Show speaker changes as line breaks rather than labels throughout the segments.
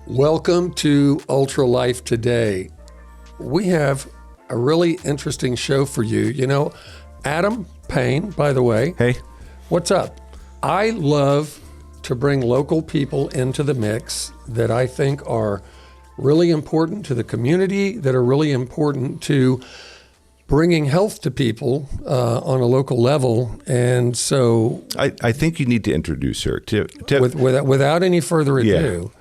Welcome to Ultra Life Today. We have a really interesting show for you. You know, Adam Payne, by the way.
Hey.
What's up? I love to bring local people into the mix that I think are really important to the community, that are really important to bringing health to people on a local level. And so
I think you need to introduce her.
without any further ado,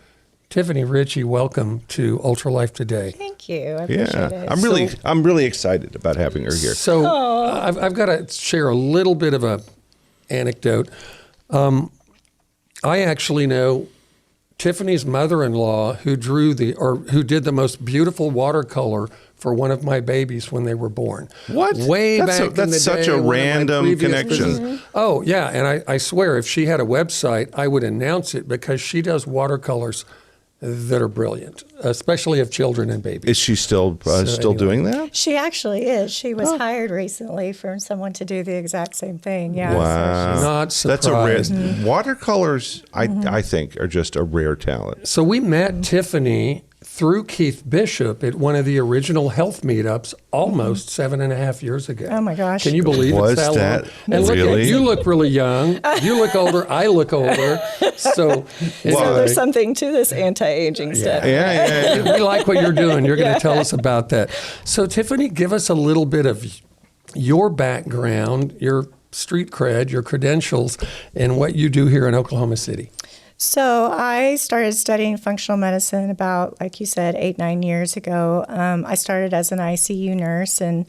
Tiffany Richey, welcome to Ultra Life Today.
Thank you. I appreciate it.
I'm really excited about having her here.
So I've got to share a little bit of a anecdote. I actually know Tiffany's mother-in-law who did the most beautiful watercolor for one of my babies when they were born.
What?
Way back in the day.
That's such a random connection.
Mm-hmm. Oh, yeah. And I swear, if she had a website, I would announce it because she does watercolors that are brilliant, especially of children and babies.
Is she still doing that?
She actually is. She was hired recently for someone to do the exact same thing. Yeah.
Wow.
So
Not surprised.
That's a rare. Watercolors, I think, are just a rare talent.
So we met Tiffany through Keith Bishop at one of the original health meetups almost 7.5 years ago.
Oh my gosh.
Can you believe
Was
it's that
that
long? And
really?
you look really young. You look older. I look older. So
there's something to this anti-aging stuff.
Yeah.
we like what you're doing. You're going to tell us about that. So Tiffany, give us a little bit of your background, your street cred, your credentials, and what you do here in Oklahoma City.
So I started studying functional medicine about, like you said, 8-9 years ago. I started as an ICU nurse and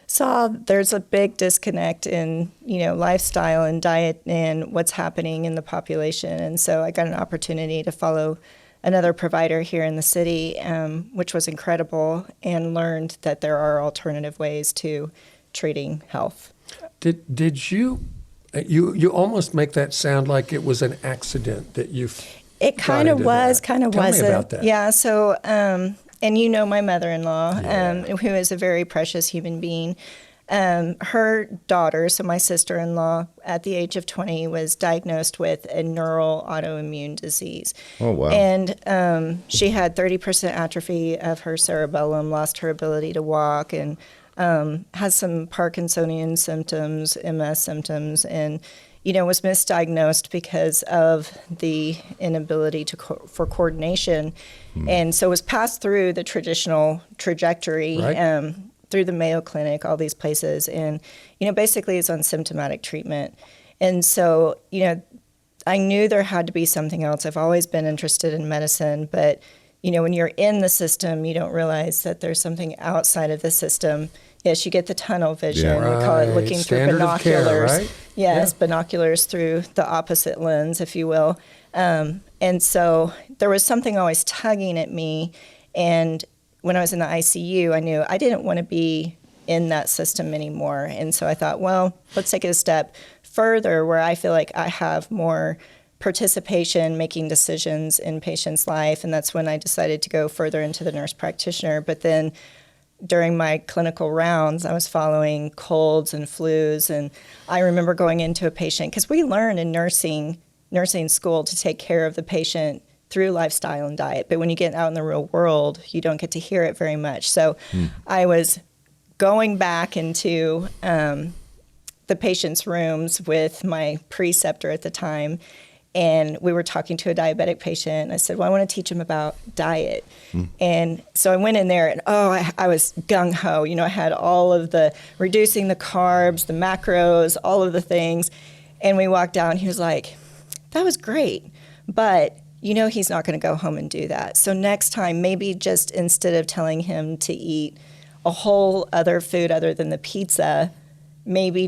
saw there's a big disconnect in, lifestyle and diet and what's happening in the population. And so I got an opportunity to follow another provider here in the city, which was incredible, and learned that there are alternative ways to treating health.
Did you almost make that sound like it was an accident that you
It kind of was, kind of wasn't.
Tell me about that.
Yeah, so, and my mother-in-law, who is a very precious human being. Her daughter, so my sister-in-law, at the age of 20, was diagnosed with a neural autoimmune disease.
Oh, wow.
And she had 30% atrophy of her cerebellum, lost her ability to walk, and has some Parkinsonian symptoms, MS symptoms, and, was misdiagnosed because of the inability for coordination. And so was passed through the traditional trajectory,
right.
Through the Mayo Clinic, all these places, and, basically is on symptomatic treatment. And so, I knew there had to be something else. I've always been interested in medicine, but, when you're in the system, you don't realize that there's something outside of the system. Yes, you get the tunnel vision.
Yeah.
We call it looking
Standard
through binoculars.
of care, right?
Yes, binoculars through the opposite lens, if you will. And so there was something always tugging at me. And when I was in the ICU, I knew I didn't want to be in that system anymore. And so I thought, well, let's take it a step further where I feel like I have more participation, making decisions in patients' life. And that's when I decided to go further into the nurse practitioner. But then during my clinical rounds, I was following colds and flus. And I remember going into a patient, because we learn in nursing school to take care of the patient through lifestyle and diet. But when you get out in the real world, you don't get to hear it very much. So I was going back into the patient's rooms with my preceptor at the time, and we were talking to a diabetic patient. And I said, well, I want to teach him about diet. And so I went in there and, I was gung-ho. I had all of the reducing the carbs, the macros, all of the things. And we walked out and he was like, that was great. But, he's not going to go home and do that. So next time, maybe just instead of telling him to eat a whole other food other than the pizza, maybe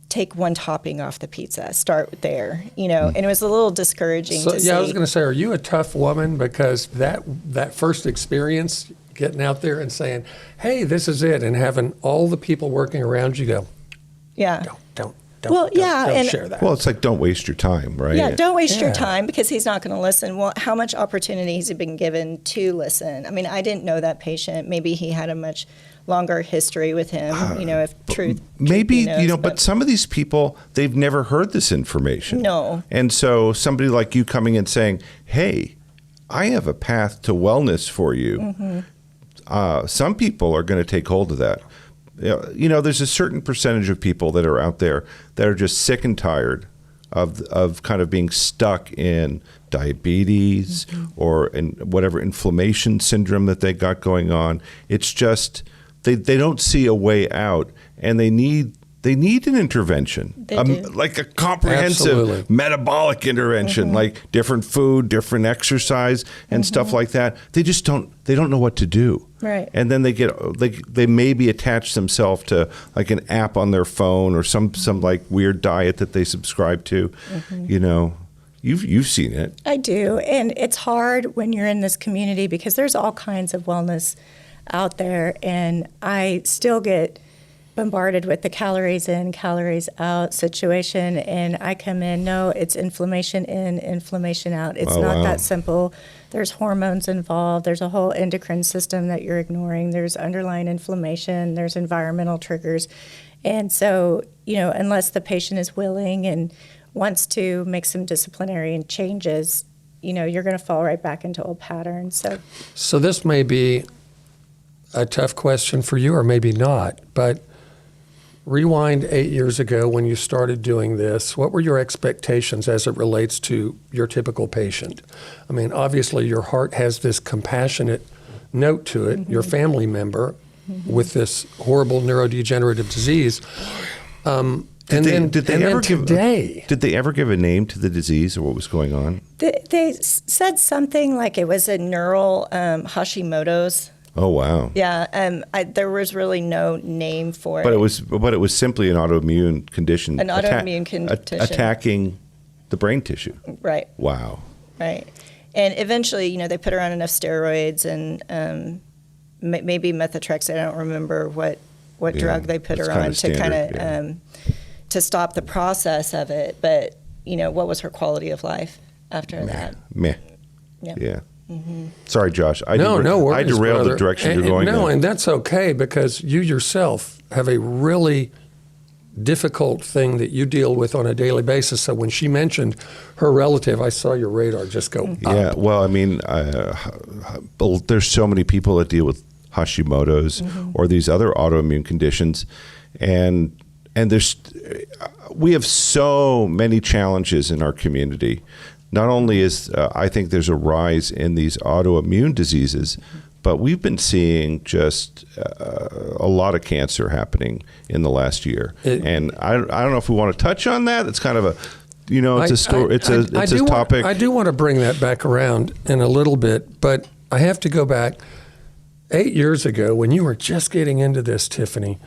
take one topping off the pizza, start there, and it was a little discouraging to see.
Yeah, I was going to say, are you a tough woman? Because that first experience, getting out there and saying, hey, this is it, and having all the people working around you go,
yeah,
don't share that.
Well, it's like, don't waste your time, right?
Yeah, don't waste your time because he's not going to listen. Well, how much opportunity has he been given to listen? I mean, I didn't know that patient. Maybe he had a much longer history with him, if truth.
Maybe, but some of these people, they've never heard this information.
No.
And so somebody like you coming and saying, hey, I have a path to wellness for you. Some people are going to take hold of that. There's a certain percentage of people that are out there that are just sick and tired of kind of being stuck in diabetes or in whatever inflammation syndrome that they got going on. It's just they don't see a way out, and they need an intervention, like a comprehensive metabolic intervention, like different food, different exercise, and stuff like that. They just don't know what to do.
Right.
And then they maybe attach themselves to like an app on their phone or some like weird diet that they subscribe to. You've seen it.
I do, and it's hard when you're in this community because there's all kinds of wellness out there, and I still get bombarded with the calories in, calories out situation, and I come in, no, it's inflammation in, inflammation out. It's not that simple. There's hormones involved. There's a whole endocrine system that you're ignoring. There's underlying inflammation. There's environmental triggers. And so, unless the patient is willing and wants to make some disciplinary changes, you're going to fall right back into old patterns.
So this may be a tough question for you, or maybe not, but rewind 8 years ago when you started doing this. What were your expectations as it relates to your typical patient? I mean, obviously your heart has this compassionate note to it, your family member with this horrible neurodegenerative disease. Did they ever give a name to the disease or what was going on?
They said something like it was a neural Hashimoto's.
Oh wow!
Yeah, there was really no name for it.
But it was simply an autoimmune condition.
An autoimmune condition
attacking the brain tissue.
Right.
Wow.
Right, and eventually, they put her on enough steroids and maybe methotrexate. I don't remember what drug they put her on to kind of to stop the process of it. But what was her quality of life after that?
Meh. Yeah. Sorry, Josh. I
worries,
derailed
brother.
the direction you're going.
And that's okay because you yourself have a really difficult thing that you deal with on a daily basis. So when she mentioned her relative, I saw your radar just go up.
Yeah, well, I mean, there's so many people that deal with Hashimoto's or these other autoimmune conditions, and we have so many challenges in our community. Not only is I think there's a rise in these autoimmune diseases, but we've been seeing just a lot of cancer happening in the last year. And I don't know if we want to touch on that. It's kind of a, it's a story. It's a topic.
I do want to bring that back around in a little bit, but I have to go back 8 years ago when you were just getting into this, Tiffany.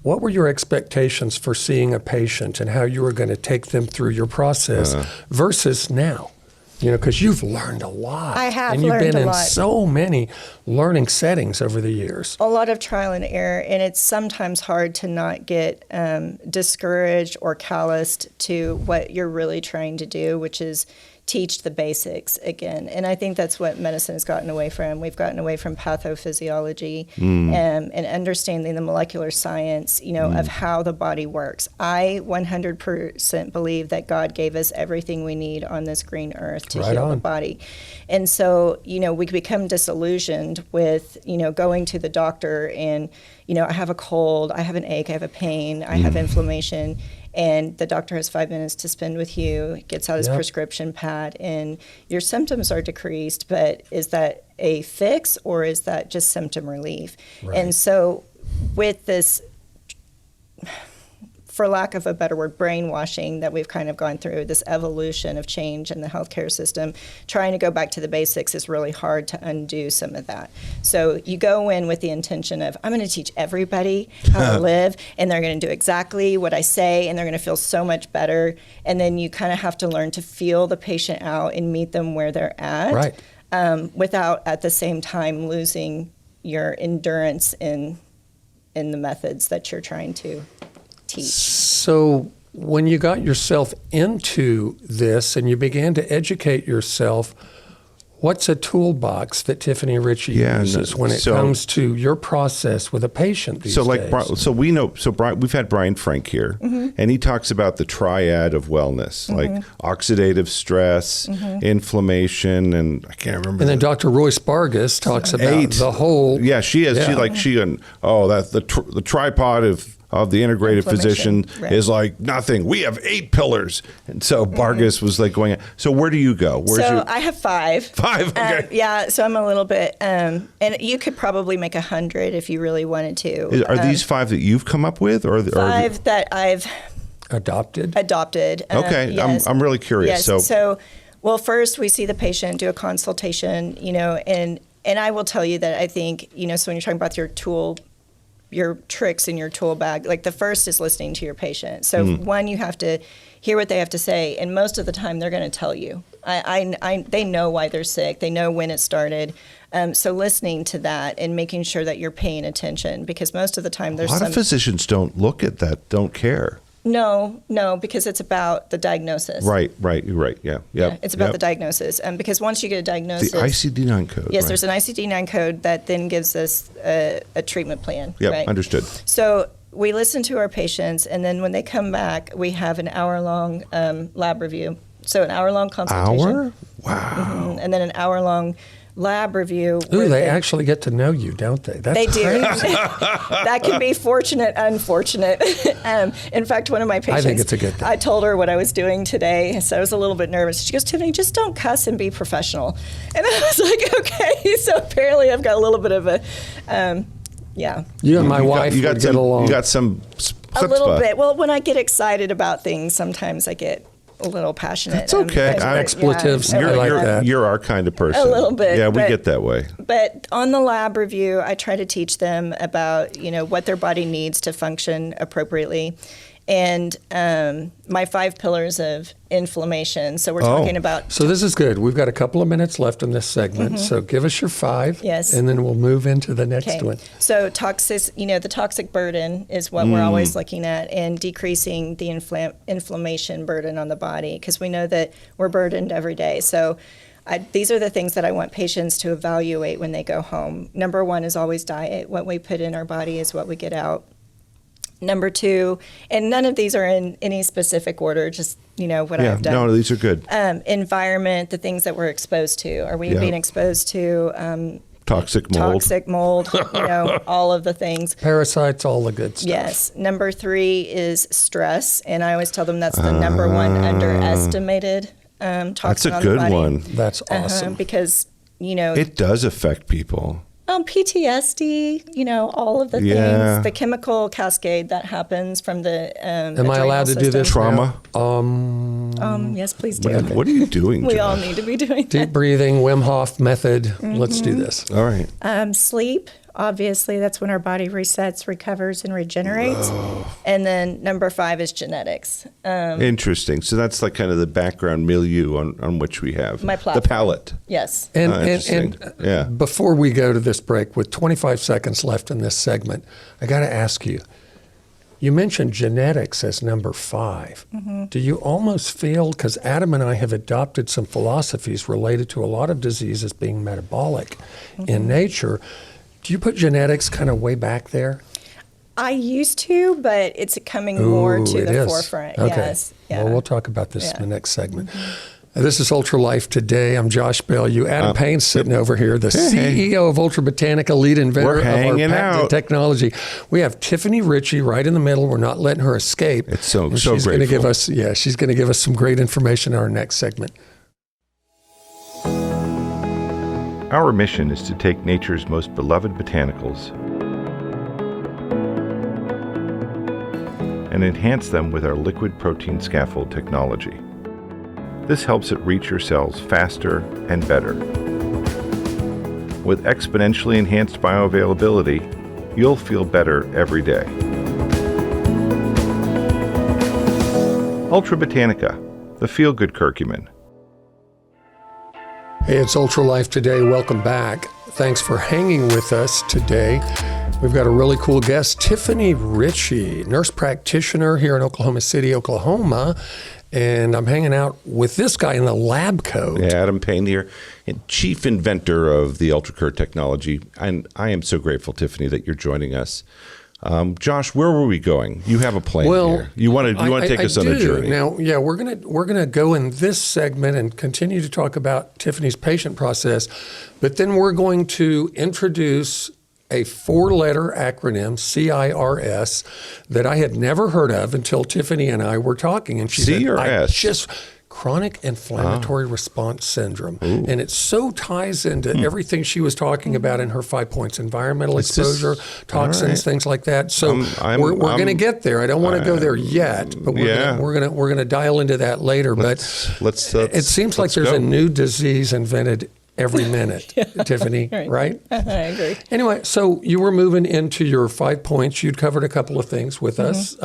What were your expectations for seeing a patient and how you were going to take them through your process versus now? Because you've learned a lot.
I have
learned a lot. And you've been in so many learning settings over the years.
A lot of trial and error, and it's sometimes hard to not get discouraged or calloused to what you're really trying to do, which is teach the basics again. And I think that's what medicine has gotten away from. We've gotten away from pathophysiology and understanding the molecular science, of how the body works. I 100% believe that God gave us everything we need on this green earth to heal the body. And so, we become disillusioned with, going to the doctor and, I have a cold, I have an ache, I have a pain, I have inflammation. And the doctor has 5 minutes to spend with you, gets out his prescription pad, and your symptoms are decreased, but is that a fix or is that just symptom relief? Right. And so with this, for lack of a better word, brainwashing that we've kind of gone through, this evolution of change in the healthcare system, trying to go back to the basics is really hard to undo some of that. So you go in with the intention of, I'm going to teach everybody how to live, and they're going to do exactly what I say, and they're going to feel so much better. And then you kind of have to learn to feel the patient out and meet them where they're at, without at the same time losing your endurance in the methods that you're trying to teach.
So when you got yourself into this and you began to educate yourself, what's a toolbox that Tiffany Richey
Yeah,
uses when it
so-
comes to your process with a patient these
So
days?
so we know, so Brian, we've had Brian Frank here, and he talks about the triad of wellness, like oxidative stress, inflammation, and I can't remember.
And then Dr. Roy Spargus talks about
8.
the whole.
Yeah, she is.
Yeah.
That's the tripod of the integrative physician
Inflammation, right.
is like nothing. We have 8 pillars. And so Vargas was like going, so where do you go? Where's
So
your
I have 5.
5? Okay.
Yeah, so I'm a little bit, and you could probably make 100 if you really wanted to.
Are these 5 that you've come up with, or
5 that I've
Adopted.
adopted.
Okay,
Yes.
I'm really curious.
Yes.
So,
Well, first we see the patient, do a consultation, and I will tell you that I think, so when you're talking about your tricks in your tool bag, like the first is listening to your patient. So one, you have to hear what they have to say, and most of the time they're going to tell you. They know why they're sick. They know when it started. So listening to that and making sure that you're paying attention, because most of the time
a
there's
lot
some
of physicians don't look at that, don't care.
No, because it's about the diagnosis.
Right, you're right. Yeah.
It's about the diagnosis. Because once you get a diagnosis,
The ICD-9 code.
yes,
right?
there's an ICD-9 code that then gives us a treatment plan.
Yep,
right?
understood.
So we listen to our patients, and then when they come back, we have an hour-long lab review. So an hour-long consultation.
Hour? Wow.
And then an hour-long lab review.
Ooh,
where
they actually get to know you, don't they? That's
They do.
crazy.
That can be fortunate, unfortunate. In fact, one of my patients,
I think it's a good thing.
I told her what I was doing today, so I was a little bit nervous. She goes, Tiffany, just don't cuss and be professional. And I was like, okay. So apparently I've got a little bit of a, yeah.
You and my wife would get along.
You got some
A little
chutzpah.
bit. Well, when I get excited about things, sometimes I get a little passionate.
That's okay.
Expletives. I like that.
You're our kind of person.
A little bit,
Yeah, we
but-
get that way.
But on the lab review, I try to teach them about, what their body needs to function appropriately. And my 5 pillars of inflammation. So we're talking about
So this is good. We've got a couple of minutes left in this segment. So give us your 5.
Yes.
And then we'll move into the next one.
So the toxic burden is what we're always looking at, and decreasing the inflammation burden on the body, because we know that we're burdened every day. So these are the things that I want patients to evaluate when they go home. Number 1 is always diet. What we put in our body is what we get out. Number 2, and none of these are in any specific order, just, what I've done.
No, these are good.
Environment, the things that we're exposed to. Are we
Yeah.
being exposed to
Toxic mold.
all of the things?
Parasites, all the good stuff.
Yes. Number 3 is stress, and I always tell them that's the number 1 underestimated toxin
That's a
on the
good
body.
one.
That's awesome.
Because,
It does affect people.
PTSD, all of the
Yeah.
things, the chemical cascade that happens from the
Am I allowed to do this?
Trauma.
Yes, please do.
What are you doing,
We all
Josh?
need to be doing
Deep breathing, Wim Hof method. Let's do this.
All right.
that. Sleep, obviously, that's when our body resets, recovers, and regenerates. And then number 5 is genetics.
Interesting. So that's like kind of the background milieu on which we have.
My
The
platform.
palate.
Yes.
And,
interesting. Yeah.
before we go to this break, with 25 seconds left in this segment, I got to ask you, you mentioned genetics as number 5. Do you almost feel, because Adam and I have adopted some philosophies related to a lot of diseases being metabolic in nature, do you put genetics kind of way back there?
I used to, but it's coming more to
it
the
is.
forefront.
Okay.
Yes. Yeah.
Well, we'll talk about this in
Yeah.
the next segment. This is Ultra Life Today. I'm Josh Bellew. Adam Payne's sitting over here, the CEO of Ultra Botanica, lead inventor
We're
of our
hanging
patented
out.
technology. We have Tiffany Richey right in the middle. We're not letting her escape.
It's so
And she's
grateful.
Gonna give us, she's going to give us some great information in our next segment.
Our mission is to take nature's most beloved botanicals and enhance them with our liquid protein scaffold technology. This helps it reach your cells faster and better. With exponentially enhanced bioavailability, you'll feel better every day. Ultra Botanica, the feel-good curcumin.
Hey, it's Ultra Life Today. Welcome back. Thanks for hanging with us today. We've got a really cool guest, Tiffany Richey, nurse practitioner here in Oklahoma City, Oklahoma. And I'm hanging out with this guy in the lab coat.
Yeah, Adam Payne here, and chief inventor of the UltraCure technology. And I am so grateful, Tiffany, that you're joining us. Josh, where were we going? You have a plan here. You want to take us on a journey.
Now, yeah, we're gonna go in this segment and continue to talk about Tiffany's patient process, but then we're going to introduce a 4-letter acronym, CIRS, that I had never heard of until Tiffany and I were talking. And she said, chronic inflammatory response syndrome.
Ooh.
And it so ties into everything she was talking about in her 5 points, environmental exposure, toxins, things like that. So we're going to get there. I don't want to go there yet, but we're going to dial into that later. Let's it seems like there's a new disease invented every minute, Tiffany, right?
I agree.
Anyway, so you were moving into your 5 points. You'd covered a couple of things with us.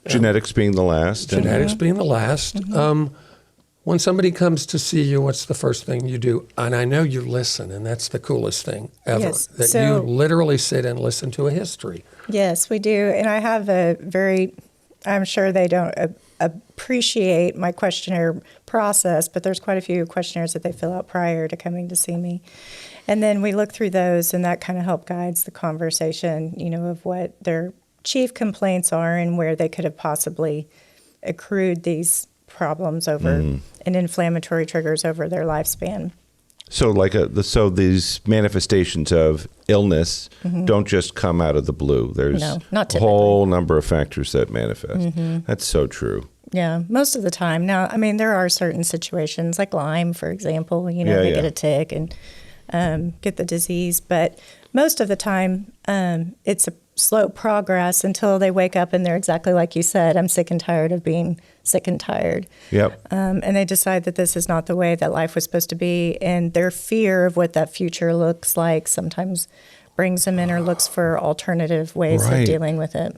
Genetics being the last.
Genetics being the last. When somebody comes to see you, what's the first thing you do? And I know you listen, and that's the coolest thing ever, that you literally sit and listen to a history.
Yes, we do. And I have I'm sure they don't appreciate my questionnaire process, but there's quite a few questionnaires that they fill out prior to coming to see me. And then we look through those, and that kind of help guides the conversation, of what their chief complaints are and where they could have possibly accrued these problems over and inflammatory triggers over their lifespan.
So so these manifestations of illness don't just come out of the blue. There's
not
a whole number of factors that manifest. That's so true.
Yeah, most of the time. Now, I mean, there are certain situations like Lyme, for example, they get a tick and get the disease. But most of the time, it's a slow progress until they wake up and they're exactly like you said, I'm sick and tired of being sick and tired.
Yep.
And they decide that this is not the way that life was supposed to be. And their fear of what that future looks like sometimes brings them in or looks for alternative ways of dealing with it.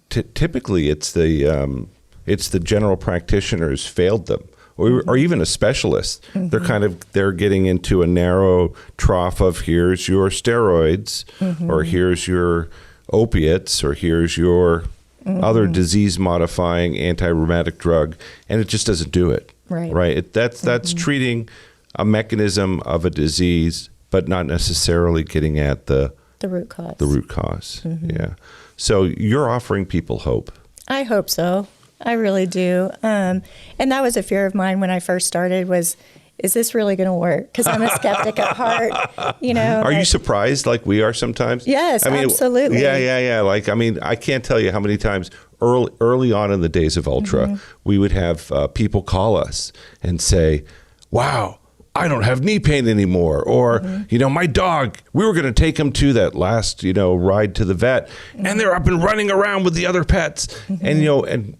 Typically, it's the general practitioners failed them, or even a specialist. They're getting into a narrow trough of here's your steroids, or here's your opiates, or here's your other disease-modifying anti-rheumatic drug, and it just doesn't do it. Right. That's treating a mechanism of a disease, but not necessarily getting at the
root cause.
The root cause. Yeah. So you're offering people hope.
I hope so. I really do. And that was a fear of mine when I first started was, is this really going to work? Because I'm a skeptic at heart,
Are you surprised like we are sometimes?
Yes, absolutely.
Yeah. I can't tell you how many times early on in the days of Ultra, we would have people call us and say, wow, I don't have knee pain anymore. Or, my dog, we were going to take him to that last, ride to the vet, and they're up and running around with the other pets. And,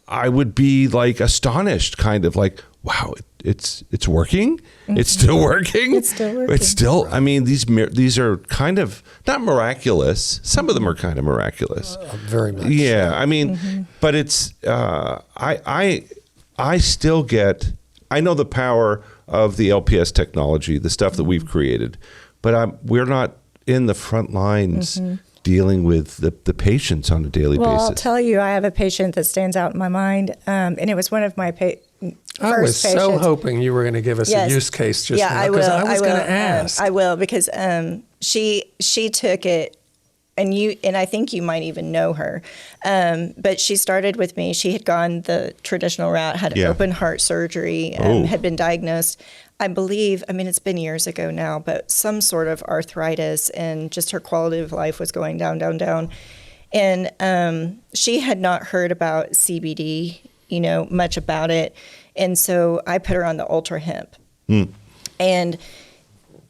I would be like astonished, kind of like, wow, it's working. It's still working.
It's still working.
It's still. I mean, these are kind of not miraculous. Some of them are kind of miraculous.
Very much.
Yeah, I mean, but it's. I still get. I know the power of the LPS technology, the stuff that we've created, but we're not in the front lines. Dealing with the patients on a daily basis.
Well, I'll tell you, I have a patient that stands out in my mind, and it was one of my first patients.
I was so hoping you were going to give us a use case just now, because I was going to ask.
I will, because she took it, and I think you might even know her, but she started with me. She had gone the traditional route, had open heart surgery, had been diagnosed. I believe, it's been years ago now, but some sort of arthritis, and just her quality of life was going down, down, down. And she had not heard about CBD, much about it. And so I put her on the Ultra Hemp. And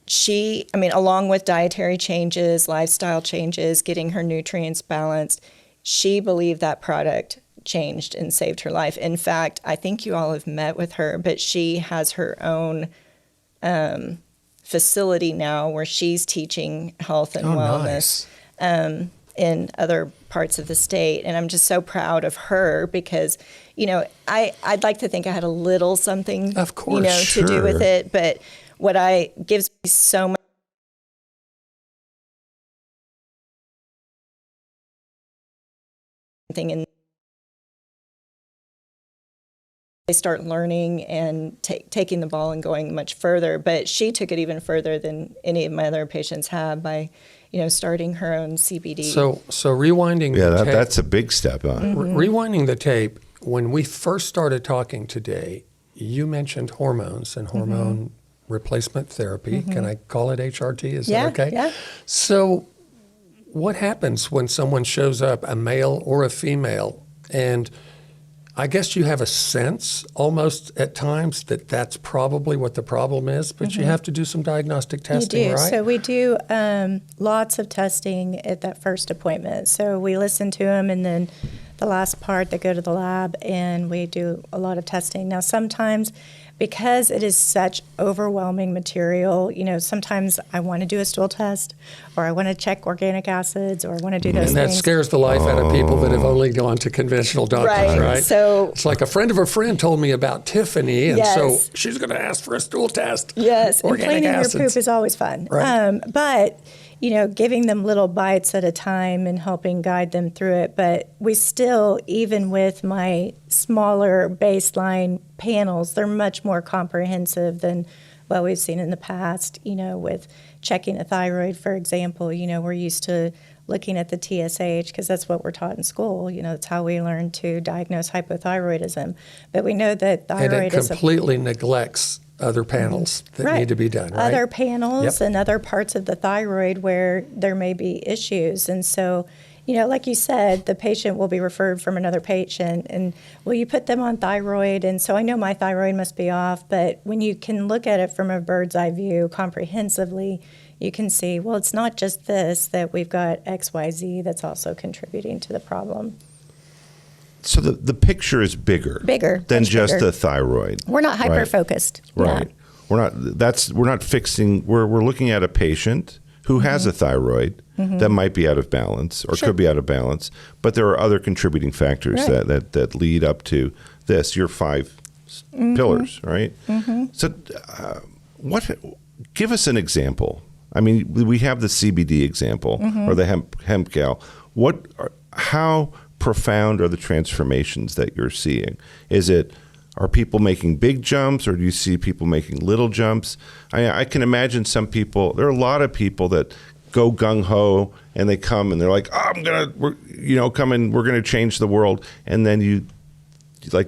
she, along with dietary changes, lifestyle changes, getting her nutrients balanced, she believed that product changed and saved her life. In fact, I think you all have met with her, but she has her own facility now where she's teaching health and wellness in other parts of the state. And I'm just so proud of her because, I'd like to think I had a little something,
of course,
to do with it. But what gives me so much thing, and they start learning and taking the ball and going much further. But she took it even further than any of my other patients have by, starting her own CBD.
So rewinding the tape.
That's a big step.
Rewinding the tape, when we first started talking today, you mentioned hormones and hormone replacement therapy. Can I call it HRT? Is that okay?
Yeah.
So what happens when someone shows up, a male or a female, and I guess you have a sense almost at times that that's probably what the problem is, but you have to do some diagnostic testing,
You do.
right?
So we do lots of testing at that first appointment. So we listen to them, and then the last part, they go to the lab, and we do a lot of testing. Now, sometimes, because it is such overwhelming material, sometimes I want to do a stool test, or I want to check organic acids, or I want to do those
and that
things.
scares the life out of people that have only gone to conventional doctors, right?
So
it's like a friend of a friend told me about Tiffany, and so
Yes.
she's going to ask for a stool test.
Yes, and
Organic
cleaning
acids.
your poop is always fun.
Right.
But, giving them little bites at a time and helping guide them through it. But we still, even with my smaller baseline panels, they're much more comprehensive than what we've seen in the past, with checking a thyroid, for example. We're used to looking at the TSH because that's what we're taught in school. That's how we learn to diagnose hypothyroidism. But we know that
And
thyroid
it
is
completely neglects other panels that need to be done, right?
Other panels
Yep.
and other parts of the thyroid where there may be issues. And so, like you said, the patient will be referred from another patient, and will you put them on thyroid? And so I know my thyroid must be off, but when you can look at it from a bird's eye view comprehensively, you can see, well, it's not just this, that we've got XYZ that's also contributing to the problem.
So the picture is bigger than
much
just
bigger.
the thyroid.
We're not hyper-focused.
Right.
Yeah.
We're not fixing. We're looking at a patient who has a thyroid that might be out of balance or could be out of balance, but there are other contributing factors that lead up to this. Your 5 pillars, right? So, give us an example. I mean, we have the CBD example or the hemp gal. How profound are the transformations that you're seeing? Are people making big jumps, or do you see people making little jumps? I can imagine some people. There are a lot of people that go gung ho and they come and they're like, we're gonna change the world, and then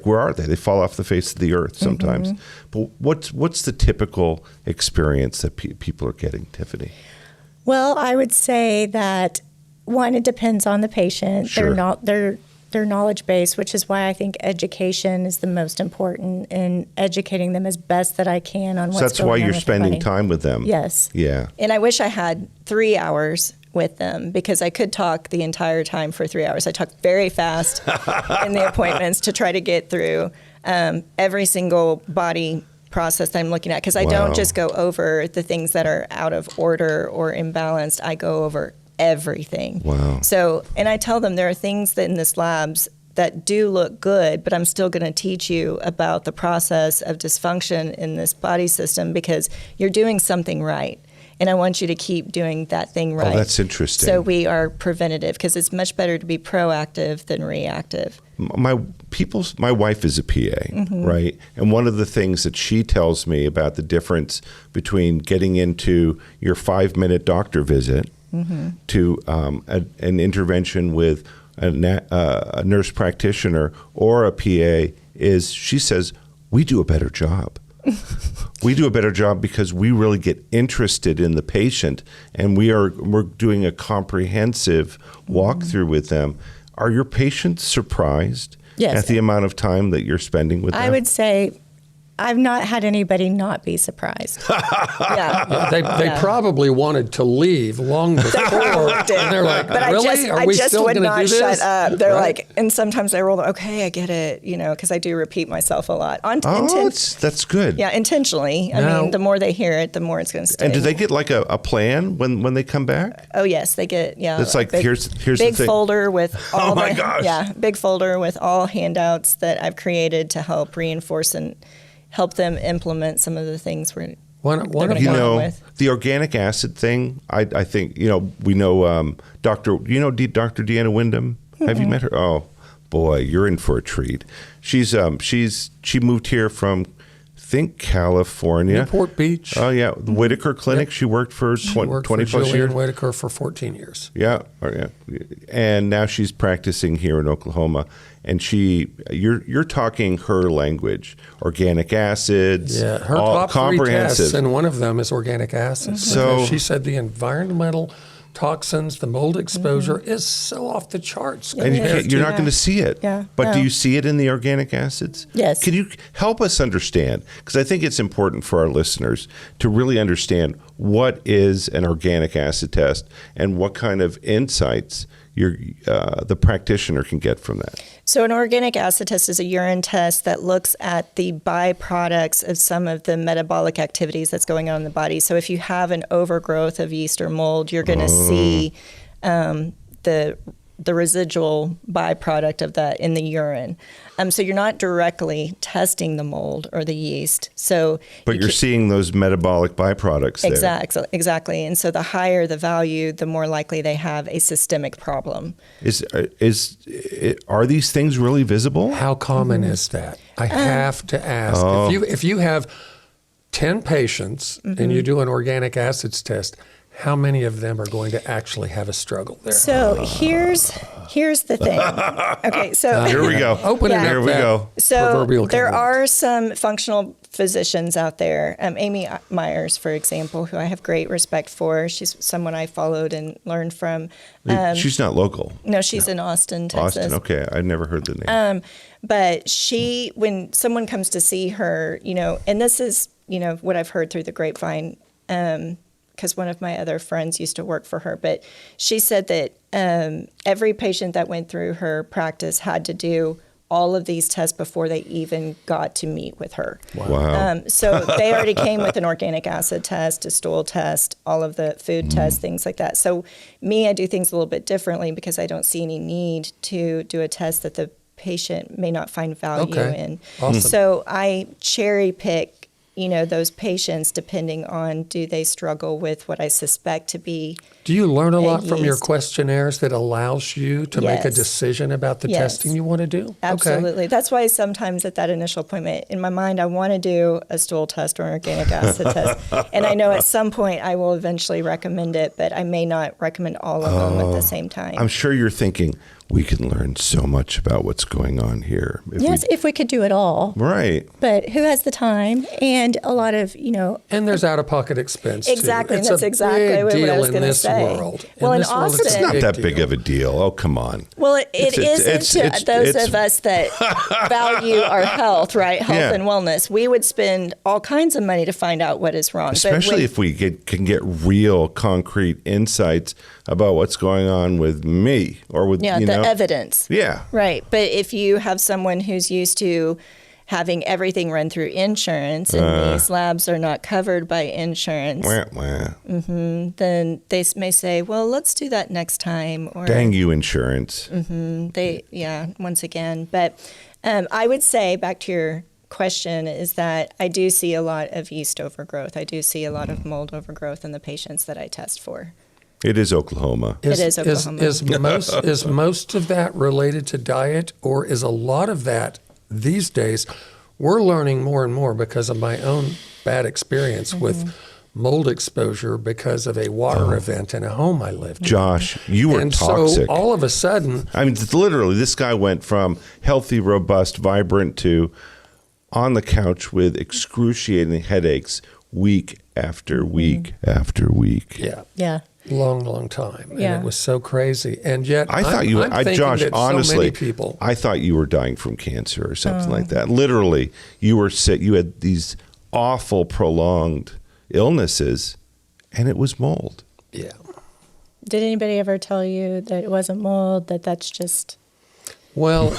where are they? They fall off the face of the earth sometimes. But what's the typical experience that people are getting, Tiffany?
Well, I would say that, one, it depends on the patient.
Sure.
Their knowledge base, which is why I think education is the most important, in educating them as best that I can on what's going on.
So that's why you're
with their
spending
body.
time with them.
Yes.
Yeah.
And I wish I had 3 hours with them, because I could talk the entire time for 3 hours. I talk very fast in the appointments to try to get through every single body process that I'm looking at, because I don't just go over the things that are out of order or imbalanced. I go over everything.
Wow.
So, and I tell them there are things that in this labs that do look good, but I'm still going to teach you about the process of dysfunction in this body system, because you're doing something right. And I want you to keep doing that thing right.
Oh, that's interesting.
So we are preventative, because it's much better to be proactive than reactive.
My wife is a PA, right? And one of the things that she tells me about the difference between getting into your 5-minute doctor visit to an intervention with a nurse practitioner or a PA is, she says, we do a better job. We do a better job because we really get interested in the patient, and we're doing a comprehensive walkthrough with them. Are your patients surprised at the amount of time that you're spending with them?
I would say I've not had anybody not be surprised.
They probably wanted to leave long before. And they're like,
But
really?
I
Are we
just
still
would
going to
not
do this?
shut up. They're
Right.
like, and sometimes they roll, okay, I get it, because I do repeat myself a lot.
That's good.
Yeah, intentionally. I
Now-
mean, the more they hear it, the more it's going to stay.
And do they get like a plan when they come back?
Oh yes, they get
It's like,
a big,
here's the
big
thing.
folder with all
my gosh.
big folder with all handouts that I've created to help reinforce and help them implement some of the things we're
One
they're
of
gonna
my-
come up with.
The organic acid thing, I think, we know Dr. Deanna Wyndham? Have you met her? Oh, boy, you're in for a treat. She moved here from, I think, California.
Newport Beach.
Oh yeah, the Whitaker Clinic. Yep. She worked for 20 plus years.
Whitaker for 14 years.
Yeah, and now she's practicing here in Oklahoma. And you're talking her language, organic acids.
Yeah, her top 3 tests, and one of them is organic acids. So she said the environmental toxins, the mold exposure is so off the charts.
And you're not going to see it.
Yeah.
But do you see it in the organic acids?
Yes.
Can you help us understand? Because I think it's important for our listeners to really understand what is an organic acid test and what kind of insights the practitioner can get from that.
So an organic acid test is a urine test that looks at the byproducts of some of the metabolic activities that's going on in the body. So if you have an overgrowth of yeast or mold, you're going to see the residual byproduct of that in the urine. So you're not directly testing the mold or the yeast.
But you're seeing those metabolic byproducts there.
Exactly. And so the higher the value, the more likely they have a systemic problem.
Are these things really visible?
How common is that? I have to ask. If you have 10 patients and you do an organic acids test, how many of them are going to actually have a struggle there?
So here's the thing. Okay, so
here we go. Here we go.
So there are some functional physicians out there. Amy Myers, for example, who I have great respect for. She's someone I followed and learned from.
She's not local.
No, she's in Austin, Texas.
Austin, okay. I'd never heard the name.
But when someone comes to see her, and this is, what I've heard through the grapevine, because one of my other friends used to work for her, but she said that every patient that went through her practice had to do all of these tests before they even got to meet with her.
Wow.
So they already came with an organic acid test, a stool test, all of the food tests, things like that. So I do things a little bit differently because I don't see any need to do a test that the patient may not find value in.
Awesome.
So I cherry pick those patients depending on do they struggle with what I suspect to be.
Do you learn a lot from your questionnaires that allows you to make a decision about the testing you want to do?
Absolutely.
Okay.
That's why sometimes at that initial appointment, in my mind, I want to do a stool test or an organic acid test. And I know at some point I will eventually recommend it, but I may not recommend all of them at the same time.
I'm sure you're thinking, we can learn so much about what's going on here.
If we could do it all.
Right.
But who has the time? And a lot of,
And there's out-of-pocket expense,
exactly,
too.
and that's exactly what I was going to say.
World.
Well, in
this world,
Austin,
it's not that big of a deal. Oh, come on.
Well, it isn't to those of us that value our health, right? Health and wellness. We would spend all kinds of money to find out what is wrong.
Especially if we can get real, concrete insights about what's going on with me or with,
the evidence.
Yeah.
Right. But if you have someone who's used to having everything run through insurance and these labs are not covered by insurance, then they may say, well, let's do that next time. Or
dang you, insurance.
Once again. But I would say, back to your question, is that I do see a lot of yeast overgrowth. I do see a lot of mold overgrowth in the patients that I test for.
It is Oklahoma.
It is Oklahoma.
Is most of that related to diet, or is a lot of that these days? We're learning more and more because of my own bad experience with mold exposure because of a water event in a home I lived in.
Josh, you were toxic.
So all of a sudden,
I mean, literally, this guy went from healthy, robust, vibrant to on the couch with excruciating headaches week after week after week.
Yeah.
Long time.
Yeah.
And it was so crazy. And yet,
I thought Josh, honestly,
so many people,
I thought you were dying from cancer or something like that. Literally, you were sick. You had these awful, prolonged illnesses, and it was mold.
Yeah.
Did anybody ever tell you that it wasn't mold, that's just...
Well,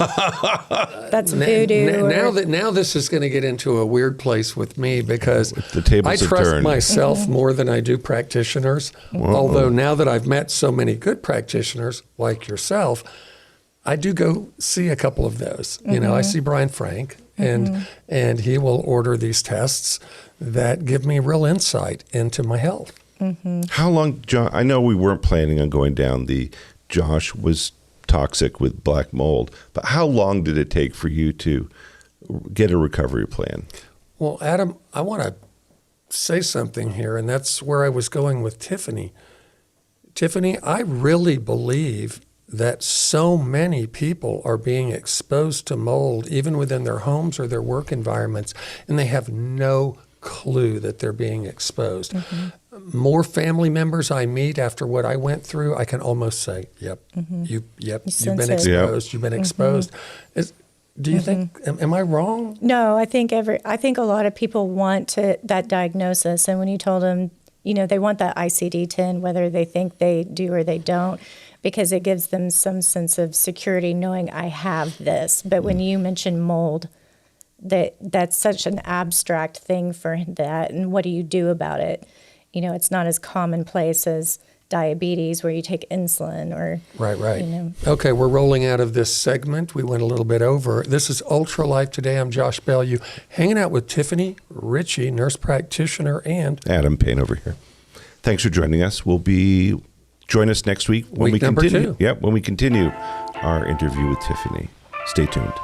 that's voodoo.
Now this is going to get into a weird place with me because
the tables
I trust
have turned.
myself more than I do practitioners. Although now that I've met so many good practitioners like yourself, I do go see a couple of those. I see Brian Frank, and he will order these tests that give me real insight into my health.
How long, John? I know we weren't planning on going down Josh was toxic with black mold. But how long did it take for you to get a recovery plan?
Well, Adam, I want to say something here, and that's where I was going with Tiffany. Tiffany, I really believe that so many people are being exposed to mold, even within their homes or their work environments, and they have no clue that they're being exposed. More family members I meet after what I went through, I can almost say, yep, you've been
sense it.
exposed, you've been exposed. Do you think, am I wrong?
No, I think a lot of people want that diagnosis, and when you told them, they want that ICD-10, whether they think they do or they don't, because it gives them some sense of security knowing I have this. But when you mention mold, that's such an abstract thing for that, and what do you do about it? It's not as commonplace as diabetes where you take insulin or
Right. Okay, we're rolling out of this segment. We went a little bit over. This is Ultra Life Today. I'm Josh Bellew, hanging out with Tiffany Richey, nurse practitioner, and
Adam Payne over here. Thanks for joining us. Join us next week when
Week
we
number
continue.
2.
Yep, when we continue our interview with Tiffany. Stay tuned.